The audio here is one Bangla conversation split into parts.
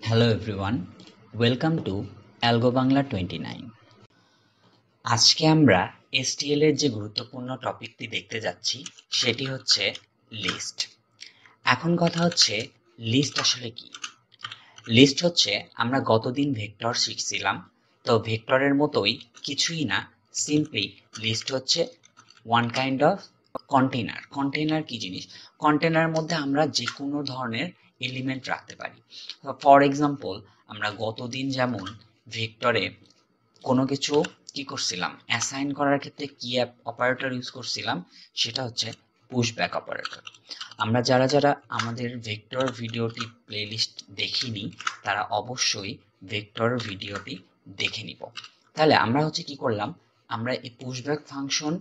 Hello everyone, welcome to Algo Bangla 29. আজকে আমরা STL এর যে গুরুত্বপূর্ণ টপিকটি দেখতে যাচ্ছি সেটি হচ্ছে লিস্ট। এখন কথা হচ্ছে লিস্ট আসলে কি? লিস্ট হচ্ছে আমরা গতদিন ভেক্টর শিখছিলাম, তো ভেক্টরের মতোই কিছুই না, সিম্পলি লিস্ট হচ্ছে one kind of container. Container কি জিনিস? কন্টেনার মধ্যে আমরা যে কোনো ধরনের এলিমেন্ট রাখতে পারি। ফর এক্সাম্পল, আমরা গতদিন যেমন ভেক্টরে কোনো কিছু কি করছিলাম, অ্যাসাইন করার ক্ষেত্রে কি অপারেটর ইউজ করছিলাম, সেটা হচ্ছে পুশব্যাক অপারেটর। আমরা যারা যারা আমাদের ভেক্টর ভিডিওটি প্লেলিস্ট দেখিনি তারা অবশ্যই ভেক্টর ভিডিওটি দেখে নিব। তাহলে আমরা হচ্ছে কি করলাম, আমরা এই পুশব্যাক ফাংশন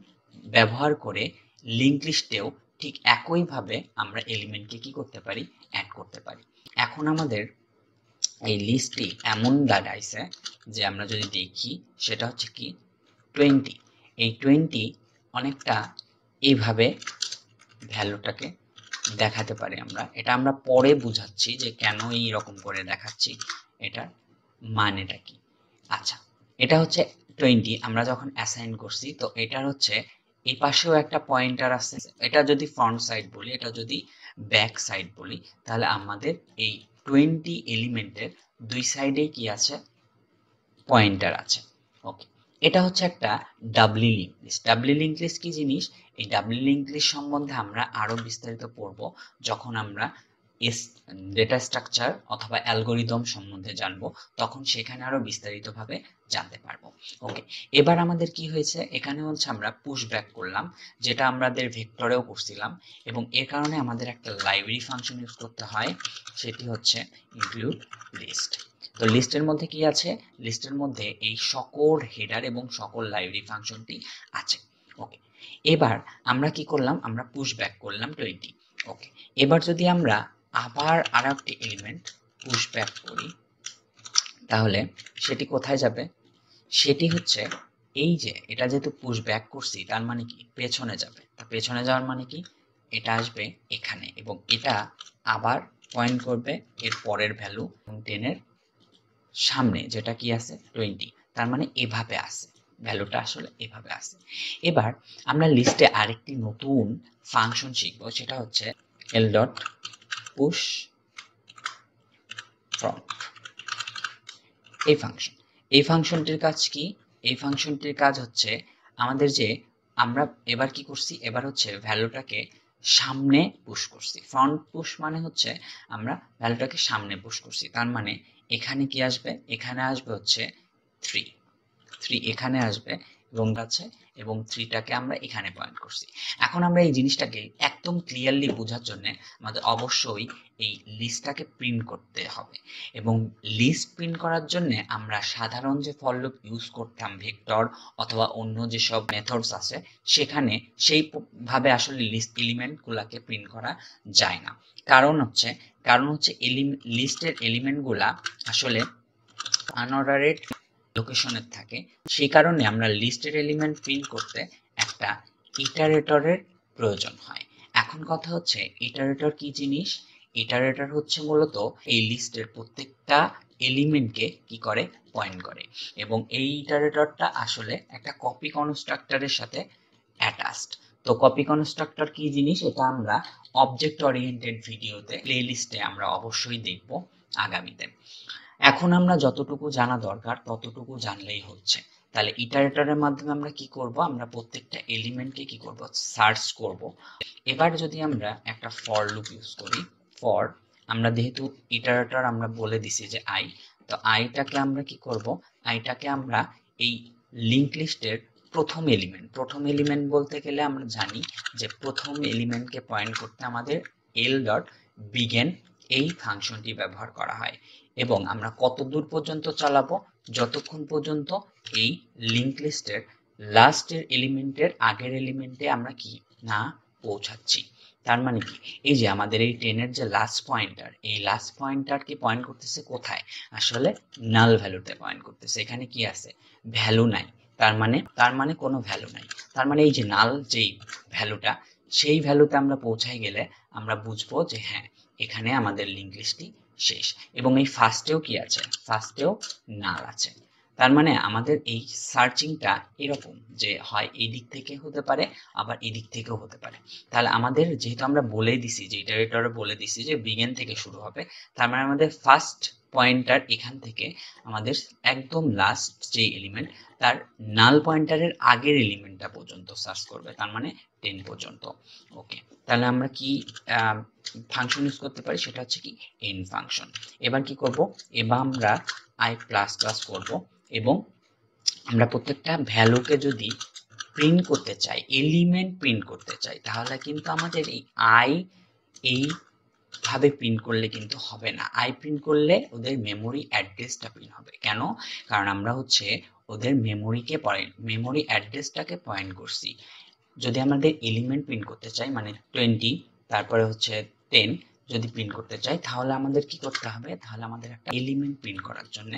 ব্যবহার করে লিঙ্ক লিস্টেও ঠিক একইভাবে আমরা এলিমেন্টকে কি করতে পারি, অ্যাড করতে পারি। এখন আমাদের এই লিস্টটি এমন দাঁড়াইছে যে আমরা যদি দেখি সেটা হচ্ছে কি 20। এই 20 অনেকটা এইভাবে ভ্যালুটাকে দেখাতে পারি আমরা। এটা আমরা পরে বুঝাচ্ছি যে কেন এই রকম করে দেখাচ্ছি, এটার মানেটা কি। আচ্ছা, এটা হচ্ছে 20 আমরা যখন অ্যাসাইন করছি, তো এটার হচ্ছে এই পাশেও একটা পয়েন্টার আছে। এটা যদি ফ্রন্ট সাইড বলি, এটা যদি ব্যাক সাইড বলি, তাহলে আমাদের এই 20 এলিমেন্টের দুই সাইডেই কি আছে, পয়েন্টার আছে। ওকে, এটা হচ্ছে একটা ডাবলি লিঙ্ক লিস্ট। ডাবলি লিঙ্ক লিস্ট কি জিনিস? এই ডাবলি লিঙ্ক লিস্ট সম্বন্ধে আমরা আরো বিস্তারিত পড়ব যখন আমরা ডেটা স্ট্রাকচার অথবা অ্যালগোরিদম সম্বন্ধে জানবো, তখন সেখানে আরো বিস্তারিতভাবে জানতে পারবো। ওকে, এবার আমাদের কি হয়েছে, এখানে হচ্ছে আমরা পুশ ব্যাক করলাম, যেটা আমাদের ভেক্টরেও করছিলাম, এবং এর কারণে আমাদের একটা লাইব্রেরি ফাংশন ইউজ করতে হয়, সেটি হচ্ছে ইনক্লুড লিস্ট। তো লিস্টের মধ্যে কি আছে? লিস্টের মধ্যে এই সকল হেডার এবং সকল লাইব্রেরি ফাংশনটি আছে। ওকে, এবার আমরা কি করলাম, আমরা পুশ ব্যাক করলাম 20। ওকে, এবার যদি আমরা আবার আর একটি এলিমেন্ট পুশ ব্যাক করি, তাহলে সেটি কোথায় যাবে? সেটি হচ্ছে এই যে এটা যেহেতু পুশ ব্যাক করছি, তার মানে কি পেছনে যাবে। তা পেছনে যাওয়ার মানে কি, এটা আসবে এখানে এবং এটা আবার পয়েন্ট করবে এর পরের ভ্যালু 10 এর সামনে, যেটা কি আছে 20। তার মানে এভাবে আসে, ভ্যালুটা আসলে এভাবে আসে। এবার আমরা লিস্টে আরেকটি নতুন ফাংশন শিখবো, সেটা হচ্ছে এল ডট পুশ ফ্রন্ট। এই ফাংশন, এই ফাংশনটির কাজ কি? এই ফাংশনটির কাজ হচ্ছে আমাদের যে আমরা এবার কি করছি, এবার হচ্ছে ভ্যালুটাকে সামনে পুশ করছি। ফ্রন্ট পুশ মানে হচ্ছে আমরা ভ্যালুটাকে সামনে পুশ করছি, তার মানে এখানে কি আসবে, এখানে আসবে হচ্ছে 3 এখানে আসবে এবং আছে, এবং 3টাকে আমরা এখানে পয়েন্ট করছি। এখন আমরা এই জিনিসটাকে একদম ক্লিয়ারলি বোঝার জন্য আমাদের অবশ্যই এই লিস্টটাকে প্রিন্ট করতে হবে, এবং লিস্ট প্রিন্ট করার জন্য আমরা সাধারণ যে ফর লুপ ইউজ করতাম ভেক্টর অথবা অন্য যেসব মেথডস আছে, সেখানে সেইভাবে আসলে লিস্ট এলিমেন্টগুলোকে প্রিন্ট করা যায় না। কারণ হচ্ছে লিস্টের এলিমেন্টগুলা আসলে আনঅর্ডারেড লোকেশনের থাকে। সেই কারণে আমরা লিস্টের এলিমেন্ট প্রিন্ট করতে একটা ইটারেটরের প্রয়োজন হয়। এখন কথা হচ্ছে ইটারেটর কি জিনিস? ইটারেটর হচ্ছে মূলত এই লিস্টের প্রত্যেকটা এলিমেন্টকে কি করে, পয়েন্ট করে, এবং এই ইটারেটরটা আসলে একটা কপি কনস্ট্রাক্টরের সাথে অ্যাটাচড। তো কপি কনস্ট্রাক্টর কি জিনিস, এটা আমরা অবজেক্ট ওরিয়েন্টেড ভিডিওতে প্লেলিস্টে আমরা অবশ্যই দেখব আগামীতে। এখন আমরা যতটুকু জানা দরকার ততটুকু জানলেই হচ্ছে। তাহলে ইটারেটরের মাধ্যমে আমরা কি করব, আমরা প্রত্যেকটা এলিমেন্টকে কি করব, সার্চ করব। এবার যদি আমরা একটা ফর লুপ ইউজ করি, ফর আমরা যেহেতু ইটারেটর আমরা বলে দিছি যে আই, তো আইটাকে আমরা কি করব, আইটাকে আমরা এই লিংক লিস্টের প্রথম এলিমেন্ট বলতে গেলে আমরা জানি যে প্রথম এলিমেন্টকে পয়েন্ট করতে আমাদের এল ডট বিগেন এই ফাংশনটি ব্যবহার করা হয়, এবং আমরা কত দূর পর্যন্ত চালাবো, যতক্ষণ পর্যন্ত এই লিংক লিস্টের লাস্টের এলিমেন্টের আগের এলিমেন্টে আমরা কি না পৌঁছাচ্ছি। তার মানে কি, এই যে আমাদের এই 10 এর যে লাস্ট পয়েন্টার, এই লাস্ট পয়েন্টার কি পয়েন্ট করতেছে কোথায়, আসলে নাল ভ্যালুতে পয়েন্ট করতেছে। এখানে কি আছে, ভ্যালু নাই, তার মানে কোনো ভ্যালু নাই। তার মানে এই যে নাল যেই ভ্যালুটা, সেই ভ্যালুতে আমরা পৌঁছাই গেলে আমরা বুঝবো যে হ্যাঁ, এখানে আমাদের লিংক লিস্টটি শেষ। এবং এই ফার্স্টেও কি আছে, ফার্স্টেও নাল আছে। তার মানে আমাদের এই সার্চিংটা এরকম যে হয় এই দিক থেকে হতে পারে, আবার এই দিক থেকেও হতে পারে। তাহলে আমাদের যেহেতু আমরা বলে দিছি যে ইটারেটরে বলে দিছি যে বিগিন থেকে শুরু হবে, তার মানে আমাদের ফার্স্ট পয়েন্টার এখান থেকে আমাদের একদম লাস্ট যে এলিমেন্ট তার নাল পয়েন্টারের আগের এলিমেন্টটা পর্যন্ত সার্চ করবে, তার মানে 10 পর্যন্ত। ওকে, তাহলে আমরা কি ফাংশন ইউজ করতে পারি, সেটা হচ্ছে কি এন ফাংশন। এবার কি করব, এবার আমরা আই প্লাস প্লাস করবো এবং আমরা প্রত্যেকটা ভ্যালুকে যদি প্রিন্ট করতে চাই, এলিমেন্ট প্রিন্ট করতে চাই, তাহলে কিন্তু আমাদের এই আই এইভাবে প্রিন্ট করলে কিন্তু হবে না। আই প্রিন্ট করলে ওদের মেমোরি অ্যাড্রেসটা প্রিন্ট হবে। কেন? কারণ আমরা হচ্ছে ওদের মেমোরি অ্যাড্রেসটাকে পয়েন্ট করছি। যদি আমাদের এলিমেন্ট প্রিন্ট করতে চাই, মানে 20 তারপরে হচ্ছে 10 যদি প্রিন্ট করতে চাই, তাহলে আমাদের কি করতে হবে, তাহলে আমাদের একটা এলিমেন্ট প্রিন্ট করার জন্য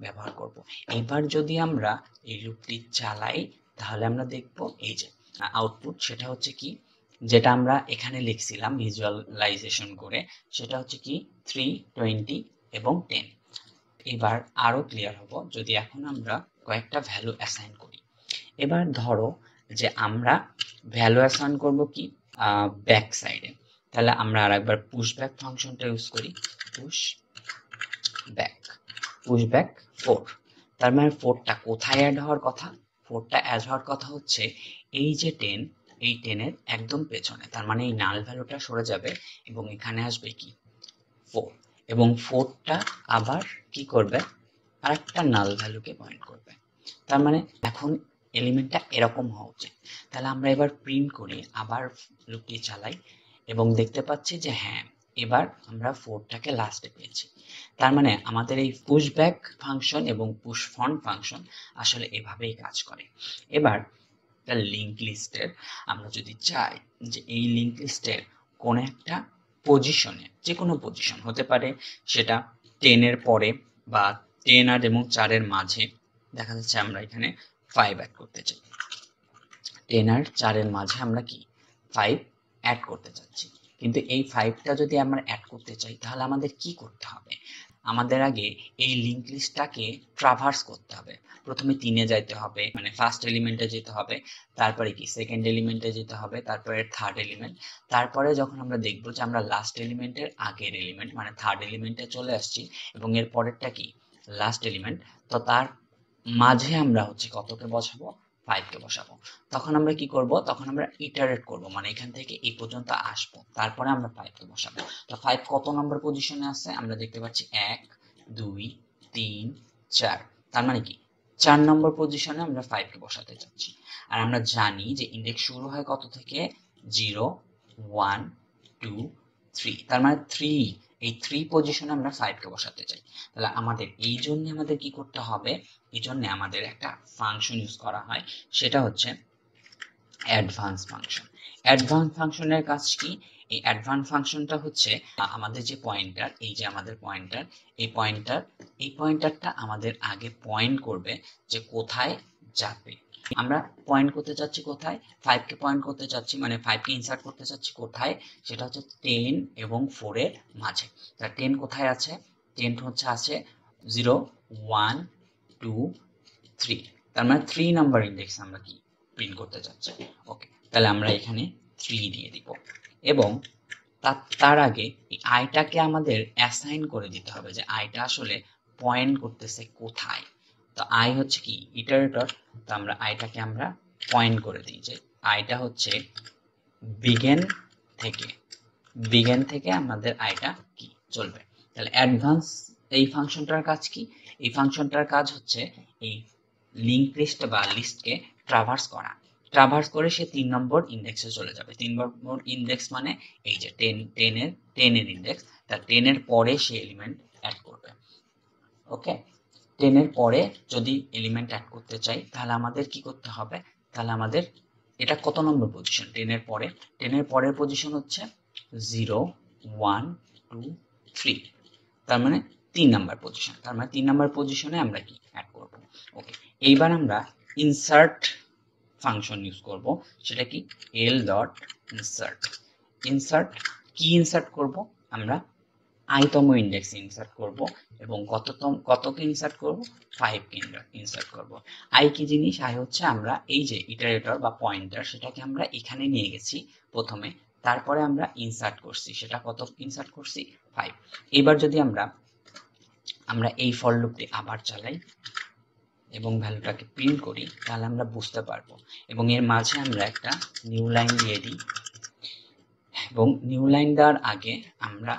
ব্যবহার করব। এবার যদি আমরা এই লুপটি চালাই, তাহলে আমরা দেখব এই যে আউটপুট, সেটা হচ্ছে কি, যেটা আমরা এখানে লিখছিলাম ভিজুয়ালাইজেশন করে, সেটা হচ্ছে কি 3, 20 এবং 10। এবার আরো ক্লিয়ার হব যদি এখন আমরা কয়েকটা ভ্যালু অ্যাসাইন করি। এবার ধরো যে আমরা ভ্যালু অ্যাসাইন করব কি ব্যাক সাইডে, তাহলে আমরা আরেকবার পুশ ব্যাক ফাংশনটা ইউজ করি, পুশ ব্যাক 4। তার মানে 4টা কোথায় অ্যাড হওয়ার কথা, 4টা অ্যাড হওয়ার কথা হচ্ছে এই যে 10, এই 10 এর একদম পেছনে। তার মানে এই নাল ভ্যালুটা সরে যাবে এবং এখানে আসবে কি 4, এবং 4টা আবার কি করবে, আরেকটা নাল ভ্যালুকে পয়েন্ট করবে। তার মানে এখন এলিমেন্টটা এরকম হওয়া উচিত। তাহলে আমরা এবার প্রিন্ট করি, আবার লুপটি চালাই এবং দেখতে পাচ্ছি যে হ্যাঁ, এবার আমরা 4টাকে লাস্টে পেয়েছি। তার মানে আমাদের এই পুশ ব্যাক ফাংশন এবং পুশ ফ্রন্ট ফাংশন আসলে এভাবেই কাজ করে। এবার লিঙ্ক লিস্টের আমরা যদি চাই যে এই লিঙ্ক লিস্টের কোন একটা পজিশনে, যে কোনো পজিশন হতে পারে, সেটা 10 এর পরে বা 10 আর এবং 4 এর মাঝে, দেখা যাচ্ছে আমরা এখানে 5 অ্যাড করতে চাই, 10 আর 4 এর মাঝে আমরা কি 5 অ্যাড করতে চাচ্ছি। কিন্তু এই 5টা যদি আমরা অ্যাড করতে চাই, তাহলে আমাদের কি করতে হবে, আমাদের আগে এই লিঙ্ক লিস্টটাকে ট্রাভার্স করতে হবে। প্রথমে 3-এ যেতে হবে, মানে ফার্স্ট এলিমেন্টে যেতে হবে, তারপরে কি সেকেন্ড এলিমেন্টে যেতে হবে, তারপরে থার্ড এলিমেন্ট, তারপরে যখন আমরা দেখব যে আমরা লাস্ট এলিমেন্টের আগের এলিমেন্ট মানে থার্ড এলিমেন্টে চলে আসছি এবং এর পরেরটা কি লাস্ট এলিমেন্ট, তো তার মাঝে আমরা হচ্ছে কতকে বসাবো, 5কে বসাবো। তখন আমরা কি করব, তখন আমরা ইটারেট করব, মানে এখান থেকে এই পর্যন্ত আসবো, তারপরে আমরা 5কে বসাবো। তো 5 কত নম্বর পজিশনে আছে, আমরা দেখতে পাচ্ছি 1, 2, 3, 4। তার মানে কি 4 নম্বর পজিশনে আমরা 5কে বসাতে চাচ্ছি। আর আমরা জানি যে ইন্ডেক্স শুরু হয় কত থেকে, 0, 1, 2, 3। তার মানে 3, এই 3 পজিশনে আমরা 5কে বসাতে চাই। তাহলে আমাদের এই জন্য আমাদের কি করতে হবে, এই জন্য আমাদের একটা ফাংশন ইউজ করা হয়, সেটা হচ্ছে অ্যাডভান্স ফাংশন। অ্যাডভান্স ফাংশনের কাজ কি, এই অ্যাডভান্স ফাংশনটা হচ্ছে আমাদের যে পয়েন্টার, এই যে আমাদের পয়েন্টার, এই পয়েন্টারটা আমাদের আগে পয়েন্ট করবে যে কোথায় যাবে। আমরা পয়েন্ট করতে চাচ্ছি কোথায়, 5কে পয়েন্ট করতে চাচ্ছি, মানে 5কে ইনসার্ট করতে চাচ্ছি কোথায়, সেটা হচ্ছে 10 এবং 4 এর মাঝে। তা 10 কোথায় আছে, 10 হচ্ছে আছে 0, 1, 2, 3। তার মানে 3 নাম্বার ইন্ডেক্স আমরা কি প্রিন্ট করতে চাচ্ছি। ওকে, তাহলে আমরা এখানে 3 দিয়ে দিব এবং তার আগে এই আইটাকে আমাদের অ্যাসাইন করে দিতে হবে যে আইটা আসলে পয়েন্ট করতেছে কোথায়। তো আই হচ্ছে কি ইটারেটর, তো আমরা আইটাকে আমরা পয়েন্ট করে দিই যে আইটা হচ্ছে বিগিন থেকে আমাদের আইটা কি চলবে। তাহলে অ্যাডভান্স এই ফাংশনটার কাজ কি, এই ফাংশনটার কাজ হচ্ছে এই লিঙ্ক লিস্ট বা লিস্টকে ট্রাভার্স করে সে 3 নম্বর ইন্ডেক্সে চলে যাবে। 3 নম্বর ইন্ডেক্স মানে এই যে 10 এর ইন্ডেক্স, তার 10 এর পরে সে এলিমেন্ট অ্যাড করবে। ওকে, 10 এর পরে যদি এলিমেন্ট অ্যাড করতে চাই, তাহলে আমাদের কি করতে হবে, তাহলে আমাদের এটা কত নম্বর পজিশন, 10 এর পরের পজিশন হচ্ছে 0, 1, 2, 3। তার মানে 3 নাম্বার পজিশন, তার মানে 3 নাম্বার পজিশনে আমরা কি অ্যাড করব। ওকে, এইবার আমরা ইনসার্ট ফাংশন ইউজ করব, সেটা কি l ডট ইনসার্ট কি ইনসার্ট করব, আমরা i তম ইন্ডেক্সে ইনসার্ট করব এবং কতকে ইনসার্ট করব 5 কে ইনসার্ট করব। i কি জিনিস? i হচ্ছে আমরা এই যে ইটারেটর বা পয়েন্টার সেটাকে আমরা এখানে নিয়ে গেছি প্রথমে, তারপরে আমরা ইনসার্ট করছি, সেটা কত ইনসার্ট করছি 5। এবার যদি আমরা এই ফর লুপটি আবার চালাই এবং ভ্যালুটাকে প্রিন্ট করি তাহলে আমরা বুঝতে পারবো, এবং এর মাঝে আমরা একটা নিউ লাইন দিয়ে দিই, এবং নিউ লাইন দেওয়ার আগে আমরা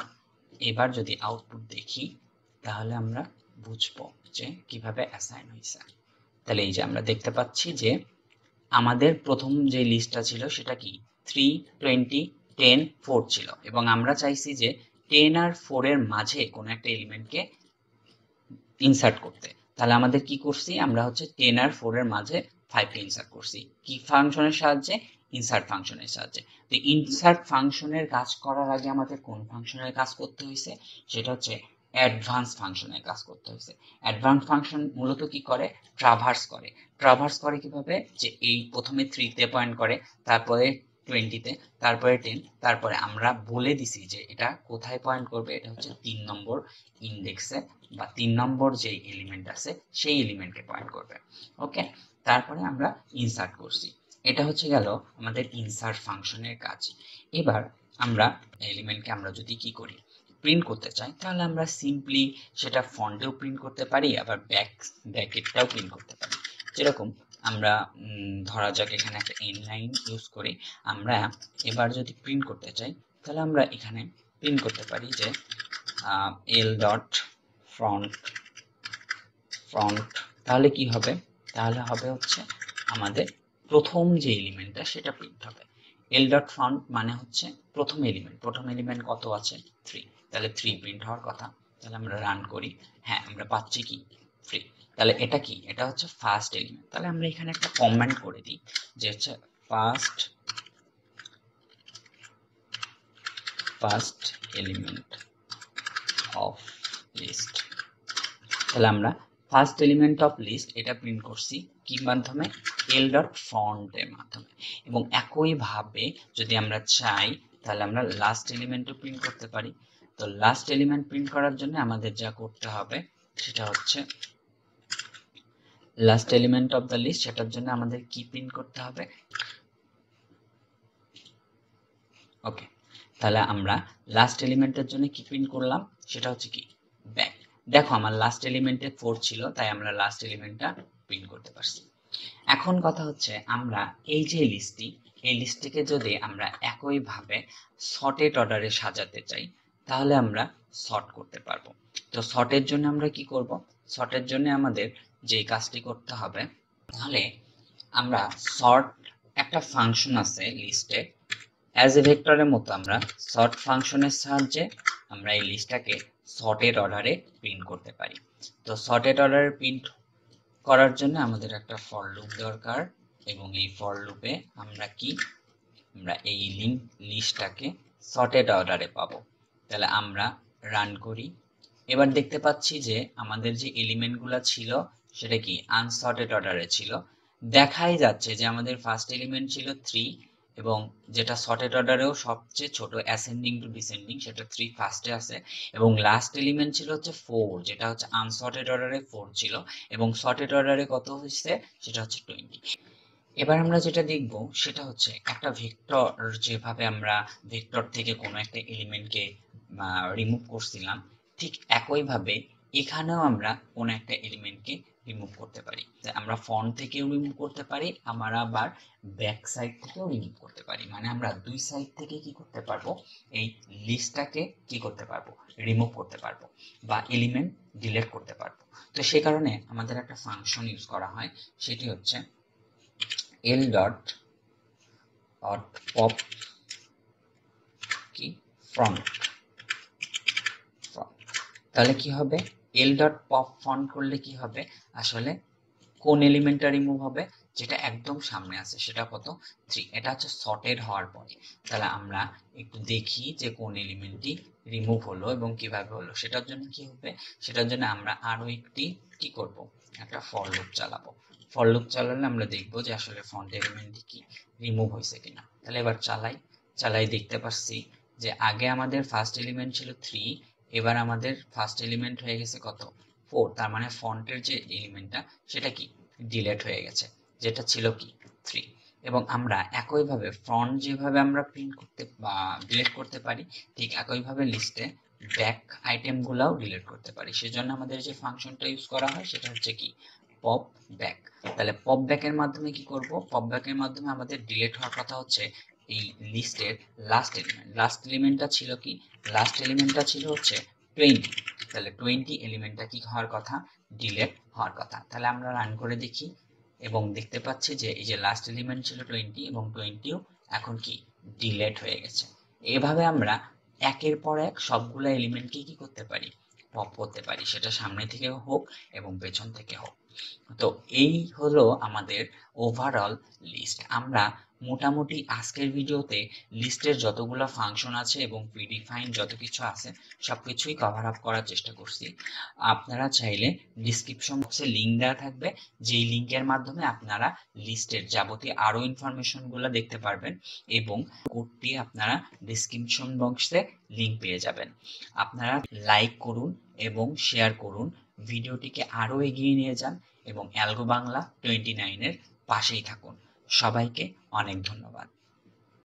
এবার যদি আউটপুট দেখি তাহলে আমরা বুঝবো যে কিভাবে অ্যাসাইন হয়েছে। তাহলে এই যে আমরা দেখতে পাচ্ছি যে আমাদের প্রথম যে লিস্টটা ছিল সেটা কি 3, 20, 10, 4 ছিল, এবং আমরা চাইছি যে 10 আর 4 এর মাঝে কোনো একটা এলিমেন্টকে ইনসার্ট করতে। তাহলে আমাদের কি করছি, আমরা হচ্ছে 10 আর 4 এর মাঝে 5 কে ইনসার্ট করছি কি ফাংশনের সাহায্যে, ইনসার্ট ফাংশনের সাহায্যে। তো ইনসার্ট ফাংশনের কাজ করার আগে আমাদের কোন ফাংশনের কাজ করতে হয়েছে, সেটা হচ্ছে অ্যাডভান্স ফাংশনের কাজ করতে হয়েছে। অ্যাডভান্স ফাংশন মূলত কি করে, ট্রাভার্স করে কিভাবে, যে এই প্রথমে 3 তে পয়েন্ট করে, তারপরে 20 তে, তারপরে 10, তারপরে আমরা বলে দিছি যে এটা কোথায় পয়েন্ট করবে, এটা হচ্ছে 3 নম্বর ইন্ডেক্সে বা 3 নম্বর যে এলিমেন্ট আছে সেই এলিমেন্টকে পয়েন্ট করবে। ওকে, তারপরে আমরা ইনসার্ট করছি। এটা হচ্ছে গেল আমাদের ইনসার্ট ফাংশনের কাজ। এবার আমরা এলিমেন্টকে আমরা যদি কি করি, প্রিন্ট করতে চাই, তাহলে আমরা সিম্পলি সেটা ফন্টেও প্রিন্ট করতে পারি, আবার ব্র্যাকেটটাও প্রিন্ট করতে পারি। যেরকম আমরা ধরা যাক এখানে একটা লাইন ইউজ করি, আমরা এবার যদি প্রিন্ট করতে চাই তাহলে আমরা এখানে প্রিন্ট করতে পারি যে এল ডট ফ্রন্ট, তাহলে কি হবে, তাহলে হবে হচ্ছে আমাদের প্রথম যে এলিমেন্টটা সেটা প্রিন্ট হবে। এল ডট ফ্রন্ট মানে হচ্ছে প্রথম এলিমেন্ট কত আছে 3, তাহলে 3 প্রিন্ট হওয়ার কথা। তাহলে আমরা রান করি, হ্যাঁ আমরা পাচ্ছি কি 3। তাহলে এটা কি, এটা হচ্ছে ফার্স্ট এলিমেন্ট। তাহলে আমরা এখানে একটা কমেন্ট করে দিই যে হচ্ছে ফার্স্ট এলিমেন্ট অফ লিস্ট। তাহলে আমরা ফার্স্ট এলিমেন্ট অফ লিস্ট এটা প্রিন্ট করছি কি মাধ্যমে, এল ডট ফন্ট এর মাধ্যমে। এবং একইভাবে যদি আমরা চাই তাহলে আমরা লাস্ট এলিমেন্টও প্রিন্ট করতে পারি। তো লাস্ট এলিমেন্ট প্রিন্ট করার জন্য আমাদের যা করতে হবে সেটা হচ্ছে last element of the list, সেটার জন্য আমাদের কি প্রিন্ট করতে হবে। ওকে, তাহলে আমরা লাস্ট এলিমেন্টের জন্য কি প্রিন্ট করলাম, সেটা হচ্ছে কি ব্যাক। দেখো আমার লাস্ট এলিমেন্টে 4 ছিল, তাই আমরা লাস্ট এলিমেন্টটা প্রিন্ট করতে পারছি। এখন কথা হচ্ছে আমরা এই যে লিস্টটি, এই লিস্টটিকে যদি আমরা একইভাবে সর্টেড অর্ডারে সাজাতে চাই তাহলে আমরা সর্ট করতে পারবো। তো সর্টের জন্য আমরা কি করব, সর্টের জন্য আমাদের যে কাজটি করতে হবে, তাহলে আমরা সর্ট একটা ফাংশন আছে লিস্টে, অ্যাজ এ ভেক্টরের মতো আমরা সর্ট ফাংশনের সাহায্যে আমরা এই লিস্টটাকে সর্টেড অর্ডারে প্রিন্ট করতে পারি। তো সর্টেড অর্ডারে প্রিন্ট করার জন্য আমাদের একটা ফর লুপ দরকার, এবং এই ফর লুপে আমরা এই লিস্টটাকে সর্টেড অর্ডারে পাবো। তাহলে আমরা রান করি, এবার দেখতে পাচ্ছি যে আমাদের যে এলিমেন্টগুলো ছিল সেটা কি আনসর্টেড অর্ডারে ছিল। দেখাই যাচ্ছে যে আমাদের ফার্স্ট এলিমেন্ট ছিল 3, এবং যেটা সর্টেড অর্ডারেও সবচেয়ে ছোট অ্যাসেন্ডিং টু ডিসেন্ডিং, সেটা 3 ফার্স্টে আছে, এবং লাস্ট এলিমেন্ট ছিল হচ্ছে 4, যেটা হচ্ছে আনসর্টেড অর্ডারে 4 ছিল, এবং সর্টেড অর্ডারে কত হয়েছে সেটা হচ্ছে 20। এবার আমরা যেটা দেখব সেটা হচ্ছে একটা ভেক্টর, যেভাবে আমরা ভেক্টর থেকে কোনো একটা এলিমেন্টকে রিমুভ করছিলাম, ঠিক একইভাবে এখানেও আমরা কোনো একটা এলিমেন্টকে রিমুভ করতে পারি। আমরা ফ্রন্ট থেকেও রিমুভ করতে পারি, আমরা আবার ব্যাক সাইড থেকেও রিমুভ করতে পারি। মানে আমরা দুই সাইড থেকে কি করতে পারবো, এই লিস্টটাকে কি করতে পারবো, রিমুভ করতে পারবো বা এলিমেন্ট ডিলিট করতে পারবো। তো সে কারণে আমাদের একটা ফাংশন ইউজ করা হয়, সেটি হচ্ছে এল ডট পপ কি ফ্রন্ট। তাহলে কি হবে, এল ডট পপ ফন্ট করলে কি হবে, আসলে কোন এলিমেন্টটা রিমুভ হবে, যেটা একদম সামনে আছে সেটা কত 3, এটা হচ্ছে সর্টেড হওয়ার পরে। তাহলে আমরা একটু দেখি যে কোন এলিমেন্টটি রিমুভ হলো এবং কিভাবে হলো। সেটার জন্য কি হবে, সেটার জন্য আমরা আরো একটি কি করব, একটা ফর লুপ চালাবো। ফর লুপ চালালে আমরা দেখবো যে আসলে ফ্রন্ট এলিমেন্টটি কি রিমুভ হয়েছে কিনা। তাহলে এবার চালাই দেখতে পাচ্ছি যে আগে আমাদের ফার্স্ট এলিমেন্ট ছিল 3, এবার আমাদের ফার্স্ট এলিমেন্ট হয়ে গেছে কত 4, তার মানে ফন্টের যে এলিমেন্টটা সেটা কি ডিলিট হয়ে গেছে, যেটা ছিল কি 3। এবং আমরা একইভাবে ফন্ট যেভাবে আমরা প্রিন্ট করতে বা ডিলিট করতে পারি, ঠিক একইভাবে লিস্টে ব্যাক আইটেমগুলোও ডিলিট করতে পারি। সেজন্য আমাদের যে ফাংশনটা ইউজ করা হয় সেটা হচ্ছে কি পপ ব্যাক। তাহলে পপ ব্যাকের মাধ্যমে কি করব, পপ ব্যাকের মাধ্যমে আমাদের ডিলিট হওয়ার কথা হচ্ছে এই লিস্টের লাস্ট এলিমেন্ট। লাস্ট এলিমেন্টটা ছিল কি, লাস্ট এলিমেন্টটা ছিল হচ্ছে 20। তাহলে 20 এলিমেন্টটা কি হওয়ার কথা, ডিলিট হওয়ার কথা। তাহলে আমরা রান করে দেখি এবং দেখতে পাচ্ছি যে এই যে লাস্ট এলিমেন্ট ছিল 20 এবং 20ও এখন কি ডিলিট হয়ে গেছে। এভাবে আমরা একের পর এক সবগুলো এলিমেন্টকে কি করতে পারি, পপ করতে পারি, সেটা সামনে থেকে হোক এবং পেছন থেকে হোক। তো এই হলো আমাদের ওভারঅল লিস্ট। আমরা মোটামুটি আজকের ভিডিওতে লিস্টের যতগুলো ফাংশন আছে এবং প্রিডিফাইন যত কিছু আছে সবকিছুই কভার আপ করার চেষ্টা করছি। আপনারা চাইলে ডিসক্রিপশন বক্সে লিঙ্ক দেওয়া থাকবে, যেই লিঙ্কের মাধ্যমে আপনারা লিস্টের যাবতীয় আরো ইনফরমেশন গুলো দেখতে পারবেন এবং কোডটি আপনারা ডিসক্রিপশন বক্সে লিঙ্ক পেয়ে যাবেন। আপনারা লাইক করুন এবং শেয়ার করুন, ভিডিওটিকে আরো এগিয়ে নিয়ে যান এবং অ্যালগো বাংলা 29 এর পাশেই থাকুন। সবাইকে অনেক ধন্যবাদ।